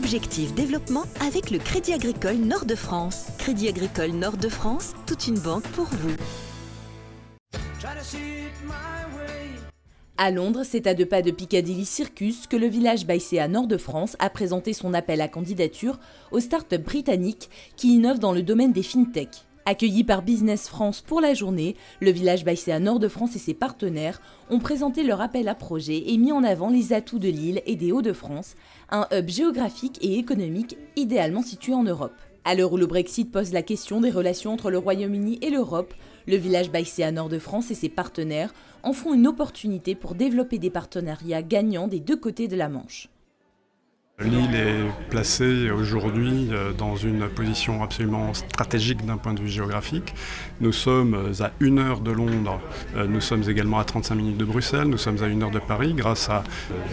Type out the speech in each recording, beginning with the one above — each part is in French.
Objectif développement avec le Crédit Agricole Nord-de-France. Crédit Agricole Nord-de-France, toute une banque pour vous. À Londres, c'est à 2 pas de Piccadilly Circus que le village Baïséa Nord-de-France a présenté son appel à candidature aux startups britanniques qui innovent dans le domaine des fintech. Accueilli par Business France pour la journée, le village Baïséa Nord-de-France et ses partenaires ont présenté leur appel à projet et mis en avant les atouts de l'île et des Hauts-de-France, un hub géographique et économique idéalement situé en Europe. À l'heure où le Brexit pose la question des relations entre le Royaume-Uni et l'Europe, le village Baïséa Nord-de-France et ses partenaires en font une opportunité pour développer des partenariats gagnants des 2 côtés de la Manche. L'île est placée aujourd'hui dans une position absolument stratégique d'un point de vue géographique. Nous sommes à 1 heure de Londres, nous sommes également à 35 minutes de Bruxelles, nous sommes à 1 heure de Paris grâce à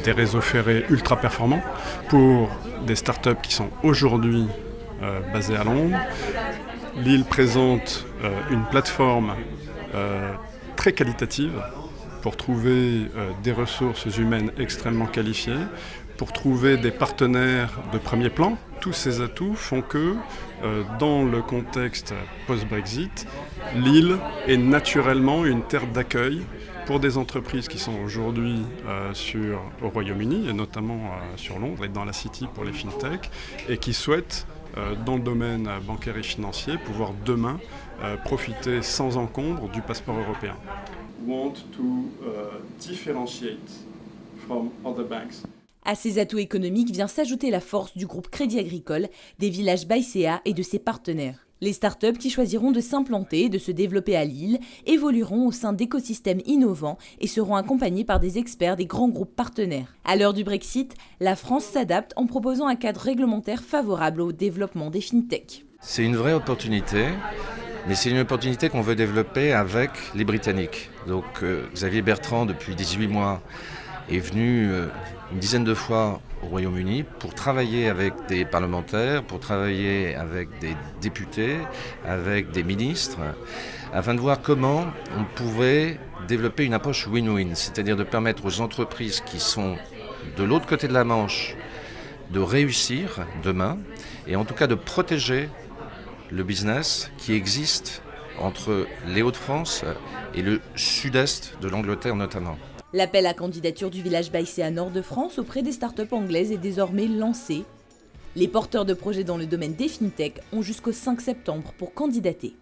des réseaux ferrés ultra performants pour des startups qui sont aujourd'hui basées à Londres. L'île présente une plateforme très qualitative pour trouver des ressources humaines extrêmement qualifiées, pour trouver des partenaires de premier plan. Tous ces atouts font que, dans le contexte post-Brexit, l'île est naturellement une terre d'accueil pour des entreprises qui sont aujourd'hui au Royaume-Uni, et notamment sur Londres et dans la City pour les fintech, et qui souhaitent, dans le domaine bancaire et financier, pouvoir demain profiter sans encombre du passeport européen. Want to differentiate from other banks. À ces atouts économiques vient s'ajouter la force du groupe Crédit Agricole, des villages Baïséa et de ses partenaires. Les startups qui choisiront de s'implanter et de se développer à l'île évolueront au sein d'écosystèmes innovants et seront accompagnés par des experts des grands groupes partenaires. À l'heure du Brexit, la France s'adapte en proposant un cadre réglementaire favorable au développement des fintech. C'est une vraie opportunité, mais c'est une opportunité qu'on veut développer avec les Britanniques. Donc Xavier Bertrand, depuis 18 mois, est venu une dizaine de fois au Royaume-Uni pour travailler avec des parlementaires, pour travailler avec des députés, avec des ministres, afin de voir comment on pouvait développer une approche win-win, c'est-à-dire de permettre aux entreprises qui sont de l'autre côté de la Manche de réussir demain, et en tout cas de protéger le business qui existe entre les Hauts-de-France et le sud-est de l'Angleterre notamment. L'appel à candidature du village Baïséa Nord-de-France auprès des startups anglaises est désormais lancé. Les porteurs de projets dans le domaine des fintech ont jusqu'au 5 septembre pour candidater.